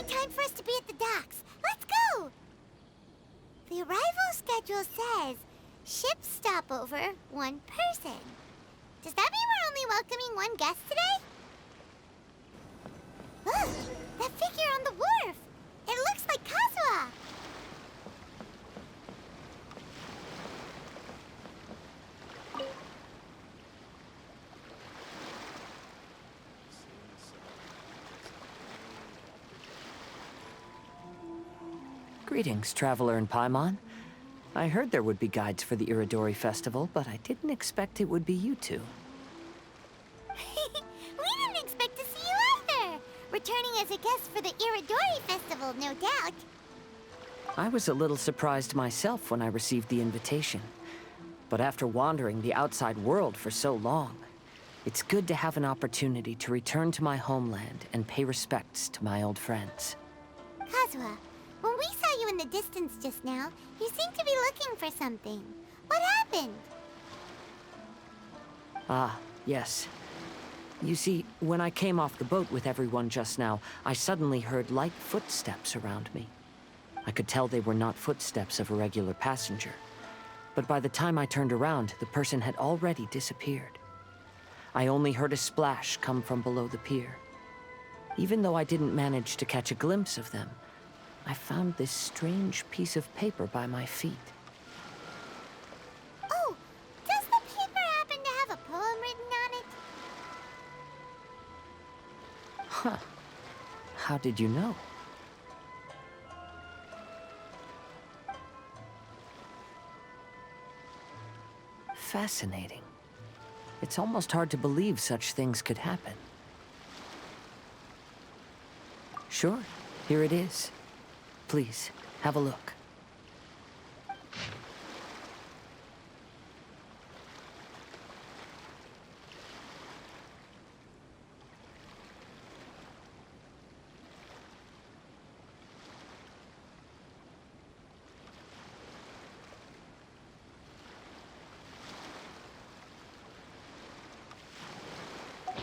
time for us to be at the docks. Let's go! The arrival schedule says ship stopover, 1 person. Does that mean we're only welcoming 1 guest today? Look! That figure on the wharf! It looks like Kazuha! Greetings, traveler in Paimon. I heard there would be guides for the Irodori festival, but I didn't expect it would be you two. We didn't expect to see you either! Returning as a guest for the Irodori festival, no doubt. I was a little surprised myself when I received the invitation. But after wandering the outside world for so long, it's good to have an opportunity to return to my homeland and pay respects to my old friends. Kazuha, when we saw you in the distance just now, you seemed to be looking for something. What happened? Ah, yes. You see, when I came off the boat with everyone just now, I suddenly heard light footsteps around me. I could tell they were not footsteps of a regular passenger. But by the time I turned around, the person had already disappeared. I only heard a splash come from below the pier. Even though I didn't manage to catch a glimpse of them, I found this strange piece of paper by my feet. Oh, does the paper happen to have a poem written on it? Huh. How did you know? Fascinating. It's almost hard to believe such things could happen. Sure, here it is. Please, have a look.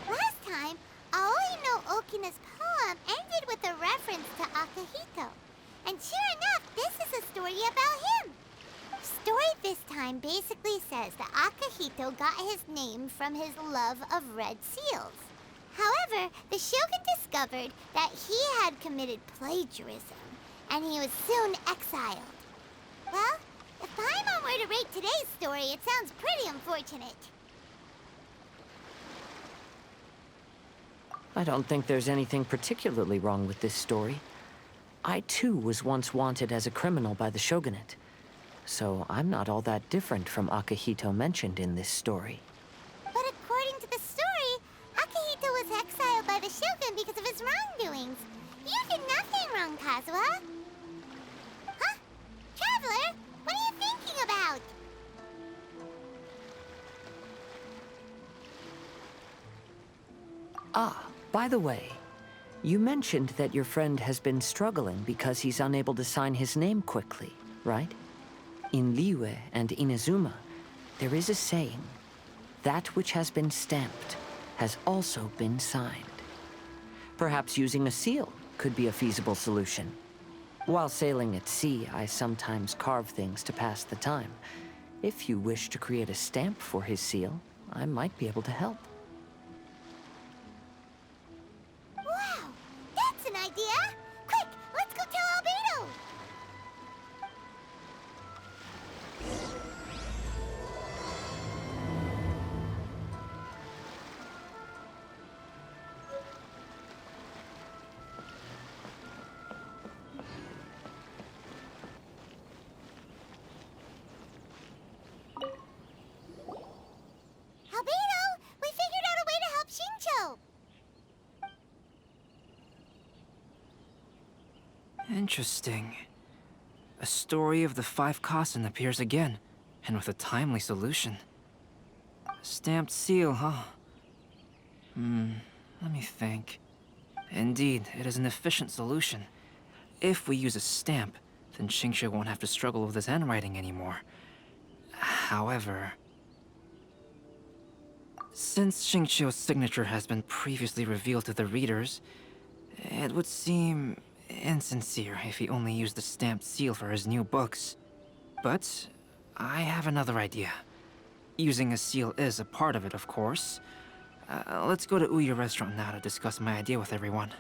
Last time, Aoi no Okina's poem ended with a reference to Akihito. And sure enough, this is a story about him. Story this time basically says that Akihito got his name from his love of red seals. However, the shogun discovered that he had committed plagiarism, and he was soon exiled. Well, if Paimon were to rate today's story, it sounds pretty unfortunate. I don't think there's anything particularly wrong with this story. I too was once wanted as a criminal by the shogunate, so I'm not all that different from Akihito mentioned in this story. But according to the story, Akihito was exiled by the shogun because of his wrongdoings. You did nothing wrong, Kazuha. Huh? Traveler, what are you thinking about? Ah, by the way, you mentioned that your friend has been struggling because he's unable to sign his name quickly, right? In Liyue and Inazuma, there is a saying, that which has been stamped has also been signed. Perhaps using a seal could be a feasible solution. While sailing at sea, I sometimes carve things to pass the time. If you wish to create a stamp for his seal, I might be able to help. Wow, that's an idea! Quick, let's go tell Albedo! Albedo, we figured out a way to help Shincho! Interesting. A story of the 5 Kasen appears again, and with a timely solution. A stamped seal, huh? Let me think. Indeed, it is an efficient solution. If we use a stamp, then Xingqiu won't have to struggle with his handwriting anymore. However, since Xingqiu's signature has been previously revealed to the readers, it would seem insincere if he only used the stamped seal for his new books. But I have another idea. Using a seal is a part of it, of course. Let's go to Ouya restaurant now to discuss my idea with everyone.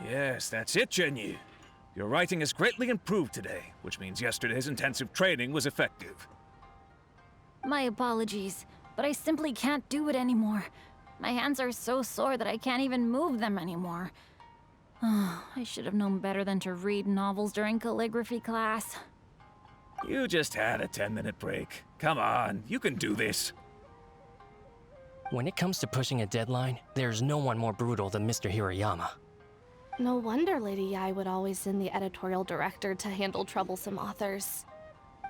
Yes, that's it, Jinyu. Your writing has greatly improved today, which means yesterday's intensive training was effective. My apologies, but I simply can't do it anymore. My hands are so sore that I can't even move them anymore. I should have known better than to read novels during calligraphy class. You just had a 10-minute break. Come on, you can do this. When it comes to pushing a deadline, there's no one more brutal than Mr. Hirayama. No wonder Lady Yai would always send the editorial director to handle troublesome authors.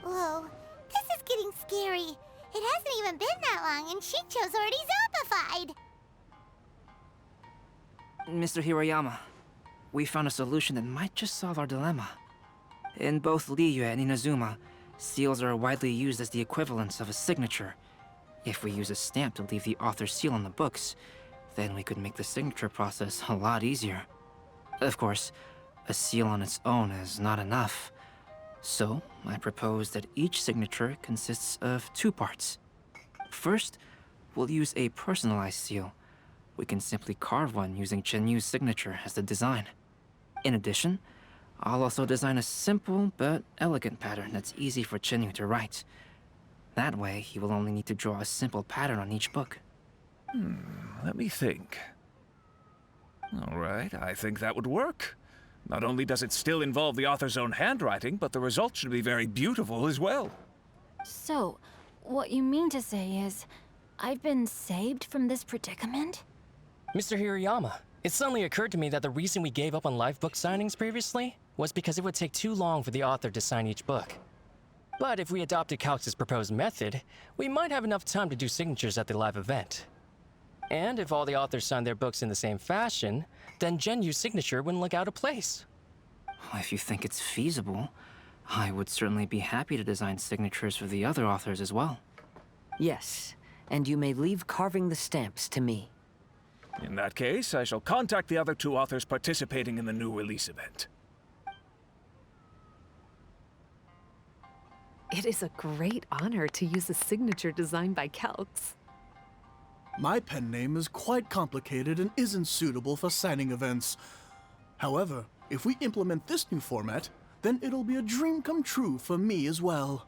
Whoa, this is getting scary. It hasn't even been that long and Shincho's already zombified. Mr. Hirayama, we found a solution that might just solve our dilemma. In both Liyue and Inazuma, seals are widely used as the equivalents of a signature. If we use a stamp to leave the author's seal on the books, then we could make the signature process a lot easier. Of course, a seal on its own is not enough. So, I propose that each signature consists of 2 parts. First, we'll use a personalized seal. We can simply carve one using Chenyu's signature as the design. In addition, I'll also design a simple but elegant pattern that's easy for Chenyu to write. That way, he will only need to draw a simple pattern on each book. Let me think. All right, I think that would work. Not only does it still involve the author's own handwriting, but the result should be very beautiful as well. So, what you mean to say is, I've been saved from this predicament? Mr. Hirayama, it suddenly occurred to me that the reason we gave up on live book signings previously was because it would take too long for the author to sign each book. But if we adopted Calx's proposed method, we might have enough time to do signatures at the live event. And if all the authors signed their books in the same fashion, then Genyu's signature wouldn't look out of place. If you think it's feasible, I would certainly be happy to design signatures for the other authors as well. Yes, and you may leave carving the stamps to me. In that case, I shall contact the other 2 authors participating in the new release event. It is a great honor to use a signature designed by Calx. My pen name is quite complicated and isn't suitable for signing events. However, if we implement this new format, then it'll be a dream come true for me as well.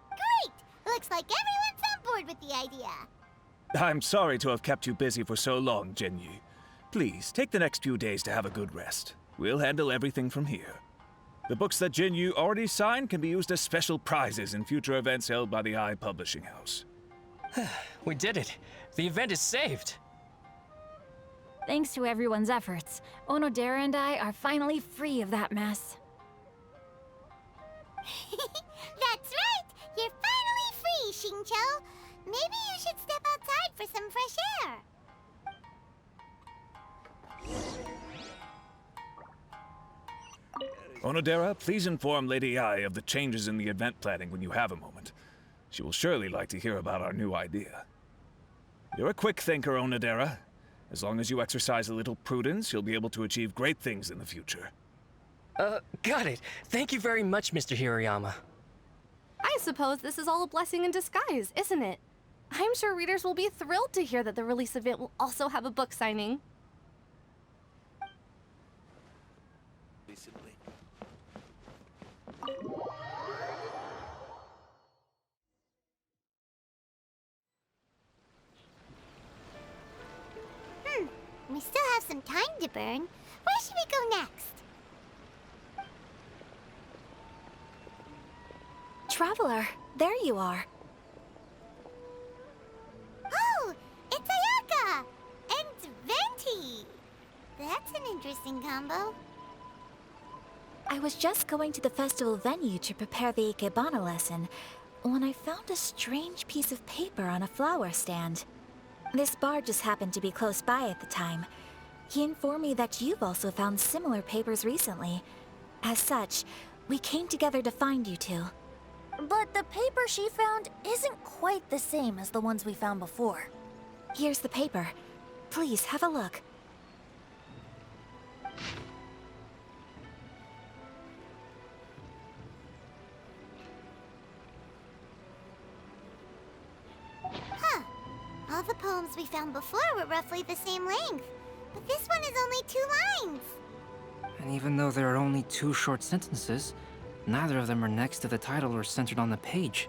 Great! Looks like everyone's on board with the idea. I'm sorry to have kept you busy for so long, Jinyu. Please, take the next few days to have a good rest. We'll handle everything from here. The books that Jinyu already signed can be used as special prizes in future events held by the Eye Publishing House. We did it! The event is saved! Thanks to everyone's efforts, Onodera and I are finally free of that mess. That's right! You're finally free, Shincho! Maybe you should step outside for some fresh air. Onodera, please inform Lady Ai of the changes in the event planning when you have a moment. She will surely like to hear about our new idea. You're a quick thinker, Onodera. As long as you exercise a little prudence, you'll be able to achieve great things in the future. Got it. Thank you very much, Mr. Hirayama. I suppose this is all a blessing in disguise, isn't it? I'm sure readers will be thrilled to hear that the release event will also have a book signing. We still have some time to burn. Where should we go next? Traveler, there you are. Oh, it's Ayaka! And Venti! That's an interesting combo. I I was just going to the festival venue to prepare the Ikebana lesson when I found a strange piece of paper on a flower stand. This bard just happened to be close by at the time. He informed me that you've also found similar papers recently. As such, we came together to find you two. But the paper she found isn't quite the same as the ones we found before. Here's the paper. Please, have a look. Huh. All the poems we found before were roughly the same length. But this one is only 2 lines. And even though there are only 2 short sentences, neither of them are next to the title or centered on the page.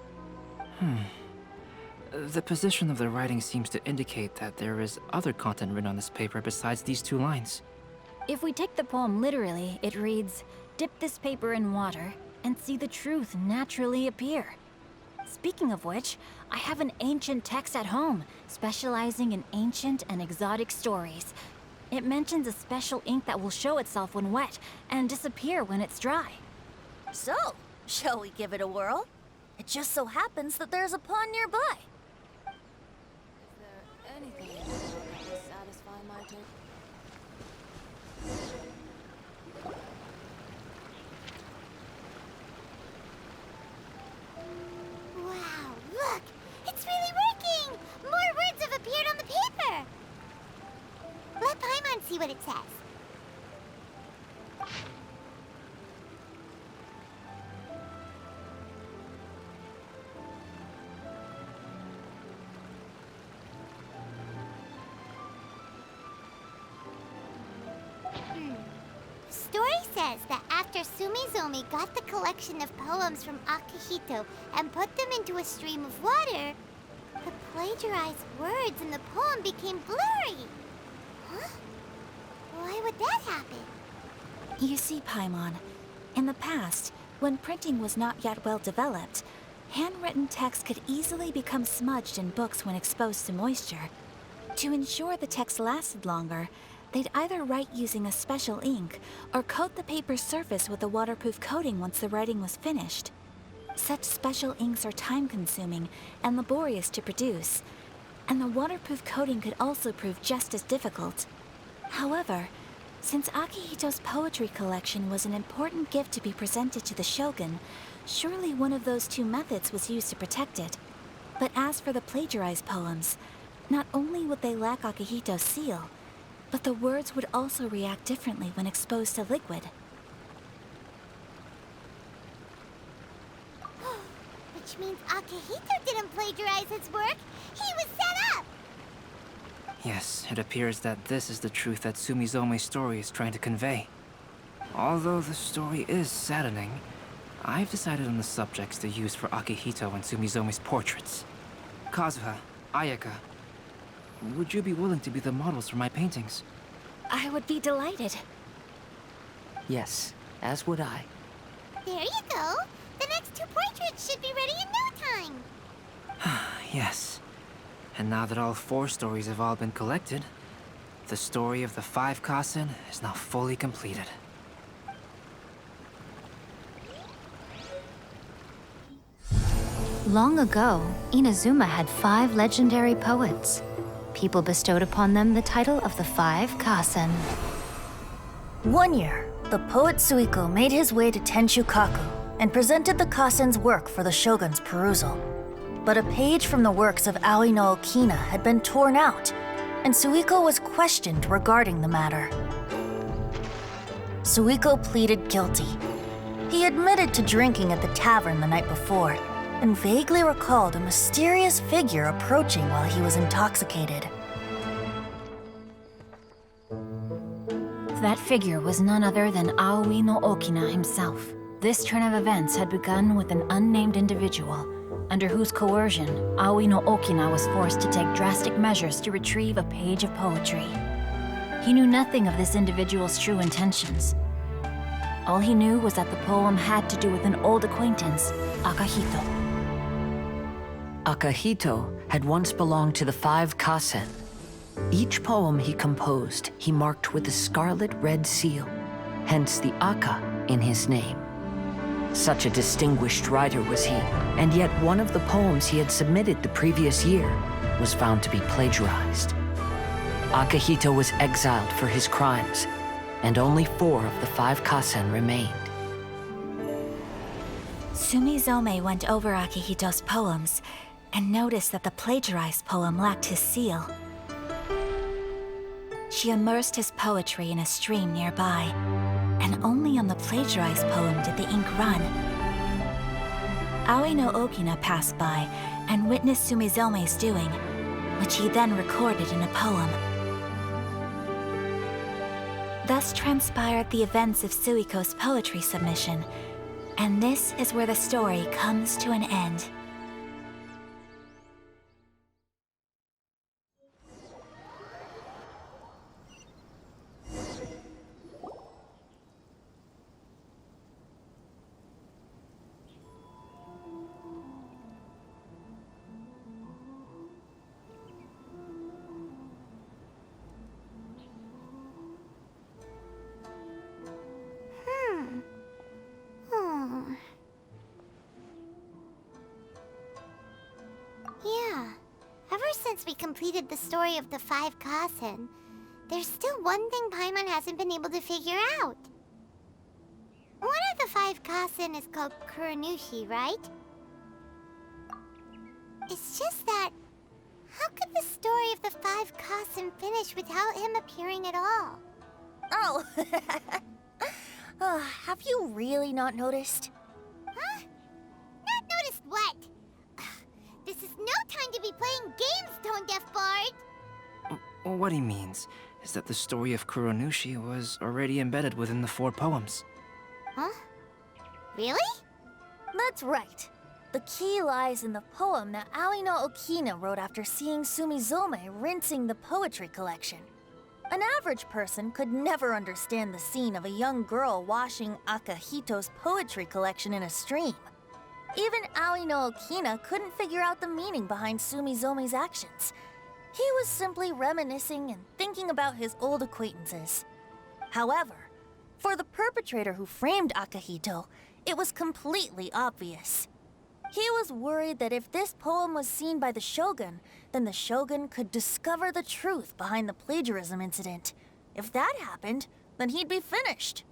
The position of the writing seems to indicate that there is other content written on this paper besides these 2 lines. If we take the poem literally, it reads, "Dip this paper in water and see the truth naturally appear." Speaking of which, I have an ancient text at home, specializing in ancient and exotic stories. It mentions a special ink that will show itself when wet and disappear when it's dry. So, shall we give it a whirl? It just so happens that there's a pond nearby. Is there anything in this book that will satisfy my taste? Wow, look! It's really working! More words have appeared on the paper! Let Paimon see what it says. Story says that after Sumizomi got the collection of poems from Akihito and put them into a stream of water, the plagiarized words in the poem became blurry. Huh? Why would that happen? You see, Paimon, in the past, when printing was not yet well developed, handwritten text could easily become smudged in books when exposed to moisture. To ensure the text lasted longer, they'd either write using a special ink or coat the paper's surface with a waterproof coating once the writing was finished. Such special inks are time-consuming and laborious to produce, and the waterproof coating could also prove just as difficult. However, since Akihito's poetry collection was an important gift to be presented to the shogun, surely one of those 2 methods was used to protect it. But as for the plagiarized poems, not only would they lack Akihito's seal, but the words would also react differently when exposed to liquid. Which means Akihito didn't plagiarize his work. He was set up! Yes, it appears that this is the truth that Sumizome's story is trying to convey. Although the story is saddening, I've decided on the subjects to use for Akihito and Sumizome's portraits. Kazuha, Ayaka, would you be willing to be the models for my paintings? I would be delighted. Yes, as would I. There you go. The next 2 portraits should be ready in no time. Yes. And now that all 4 stories have all been collected, the story of the 5 Kasen is now fully completed. Long ago, Inazuma had 5 legendary poets. People bestowed upon them the title of the 5 Kasen. One year, the poet Suiko made his way to Tenshukaku and presented the Kasen's work for the shogun's perusal. But a page from the works of Aoi no Okina had been torn out, and Suiko was questioned regarding the matter. Suiko pleaded guilty. He admitted to drinking at the tavern the night before, and vaguely recalled a mysterious figure approaching while he was intoxicated. That figure was none other than Aoi no Okina himself. This turn of events had begun with an unnamed individual, under whose coercion, Aoi no Okina was forced to take drastic measures to retrieve a page of poetry. He knew nothing of this individual's true intentions. All he knew was that the poem had to do with an old acquaintance, Akihito. Akihito had once belonged to the 5 Kasen. Each poem he composed, he marked with a scarlet red seal, hence the Aka in his name. Such a distinguished writer was he, and yet one of the poems he had submitted the previous year was found to be plagiarized. Akihito was exiled for his crimes, and only 4 of the 5 Kasen remained. Sumizome went over Akihito's poems and noticed that the plagiarized poem lacked his seal. She immersed his poetry in a stream nearby, and only on the plagiarized poem did the ink run. Aoi no Okina passed by and witnessed Sumizome's doing, which he then recorded in a poem. Thus transpired the events of Suiko's poetry submission, and this is where the story comes to an end. Yeah. Ever since we completed the story of the 5 Kasen, there's still one thing Paimon hasn't been able to figure out. One of the 5 Kasen is called Kuronushi, right? It's just that, how could the story of the 5 Kasen finish without him appearing at all? Oh, have you really not noticed? Huh? Not noticed what? This is no time to be playing games, Tone Deaf Bard! What he means is that the story of Kuronushi was already embedded within the 4 poems. Huh? Really? That's right. The key lies in the poem that Aoi no Okina wrote after seeing Sumizome rinsing the poetry collection. An average person could never understand the scene of a young girl washing Akihito's poetry collection in a stream. Even Aoi no Okina couldn't figure out the meaning behind Sumizome's actions. He was simply reminiscing and thinking about his old acquaintances. However, for the perpetrator who framed Akihito, it was completely obvious. He was worried that if this poem was seen by the Shogun, then the Shogun could discover the truth behind the plagiarism incident. If that happened, then he'd be finished.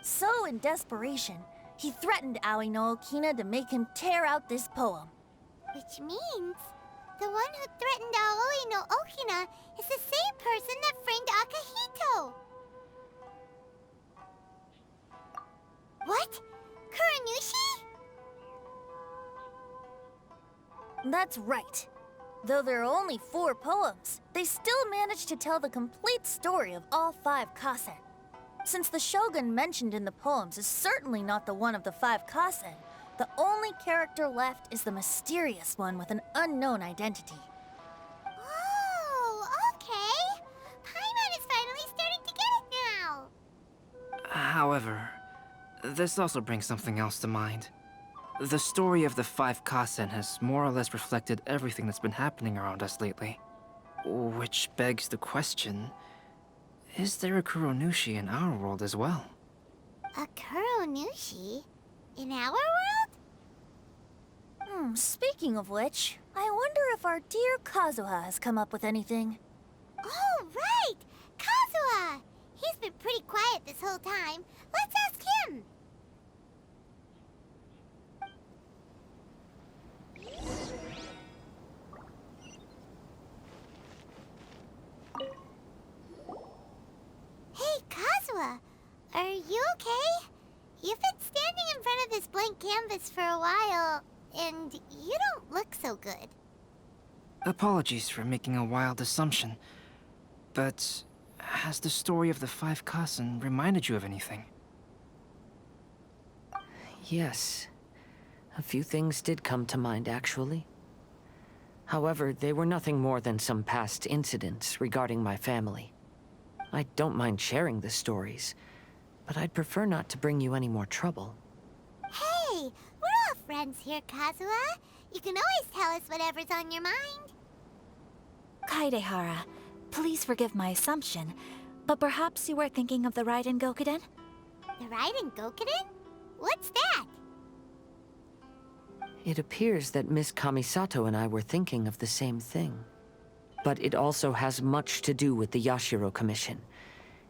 So, in desperation, he threatened Aoi no Okina to make him tear out this poem. Which means the one who threatened Aoi no Okina is the same person that framed Akihito. What? Kuronushi? That's right. Though there are only 4 poems, they still managed to tell the complete story of all 5 Kasen. Since the Shogun mentioned in the poems is certainly not the one of the 5 Kasen, the only character left is the mysterious one with an unknown identity. Oh, okay. Paimon is finally starting to get it now. However, this also brings something else to mind. The story of the 5 Kasen has more or less reflected everything that's been happening around us lately. Which begs the question, is there a Kuronushi in our world as well? A Kuronushi? In our world? Speaking of which, I wonder if our dear Kazuha has come up with anything. Oh, right! Kazuha! He's been pretty quiet this whole time. Let's ask him! Hey, Kazuha! Are you okay? You've been standing in front of this blank canvas for a while, and you don't look so good. Apologies for making a wild assumption, but has the story of the 5 Kasen reminded you of anything? Yes. A few things did come to mind, actually. However, they were nothing more than some past incidents regarding my family. I don't mind sharing the stories, but I'd prefer not to bring you any more trouble. Hey, we're all friends here, Kazuha. You can always tell us whatever's on your mind. Kaidehara, please forgive my assumption, but perhaps you were thinking of the Raiden Gokuden? The Raiden Gokuden? What's that? It appears that Miss Kamisato and I were thinking of the same thing. But it also has much to do with the Yashiro Commission.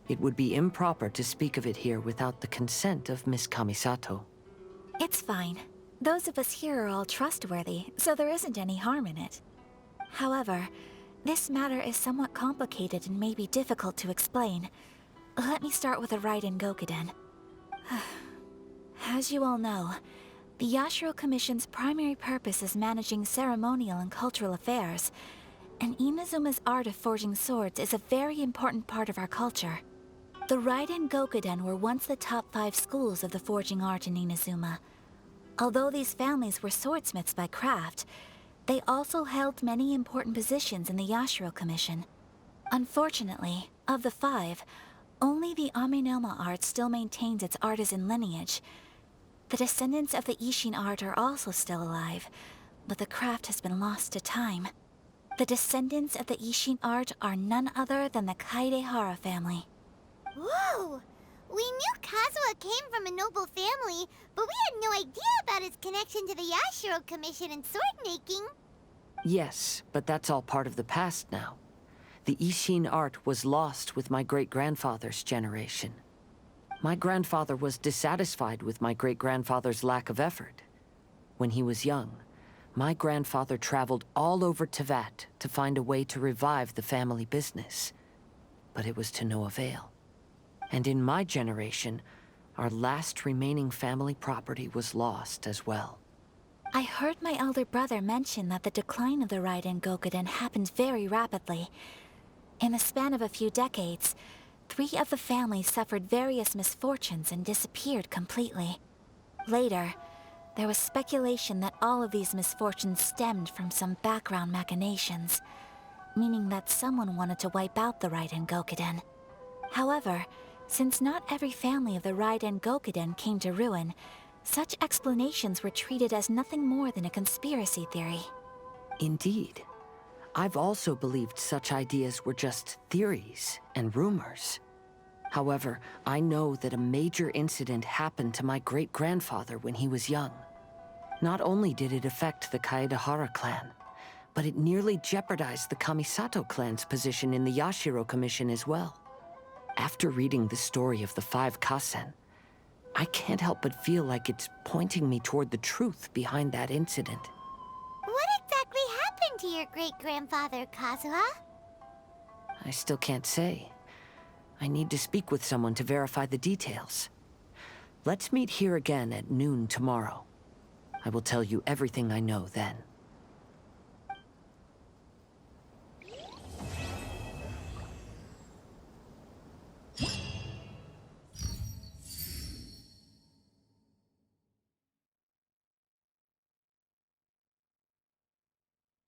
It would be improper to speak of it here without the consent of Miss Kamisato. It's fine. Those of us here are all trustworthy, so there isn't any harm in it. However, this matter is somewhat complicated and may be difficult to explain. Let me start with the Raiden Gokuden. As you all know, the Yashiro Commission's primary purpose is managing ceremonial and cultural affairs, and Inazuma's art of forging swords is a very important part of our culture. The Raiden Gokuden were once the top 5 schools of the forging art in Inazuma. Although these families were swordsmiths by craft, they also held many important positions in the Yashiro Commission. Unfortunately, of the 5, only the Aminoma art still maintains its artisan lineage. The descendants of the Ishin art are also still alive, but the craft has been lost to time. The descendants of the Ishin art are none other than the Kaidehara family. Whoa! We knew Kazuha came from a noble family, but we had no idea about his connection to the Yashiro Commission and sword making. Yes, but that's all part of the past now. The Ishin art was lost with my great-grandfather's generation. My grandfather was dissatisfied with my great-grandfather's lack of effort. When he was young, my grandfather traveled all over Tevat to find a way to revive the family business. But it was to no avail. And in my generation, our last remaining family property was lost as well. I heard my elder brother mention that the decline of the Raiden Gokuden happened very rapidly. In the span of a few decades, 3 of the families suffered various misfortunes and disappeared completely. Later, there was speculation that all of these misfortunes stemmed from some background machinations, meaning that someone wanted to wipe out the Raiden Gokuden. However, since not every family of the Raiden Gokuden came to ruin, such explanations were treated as nothing more than a conspiracy theory. Indeed. I've also believed such ideas were just theories and rumors. However, I know that a major incident happened to my great-grandfather when he was young. Not only did it affect the Kaedehara clan, but it nearly jeopardized the Kamisato clan's position in the Yashiro Commission as well. After reading the story of the 5 Kasen, I can't help but feel like it's pointing me toward the truth behind that incident. What exactly happened to your great-grandfather, Kazuha? I still can't say. I need to speak with someone to verify the details. Let's meet here again at noon tomorrow. I will tell you everything I know then.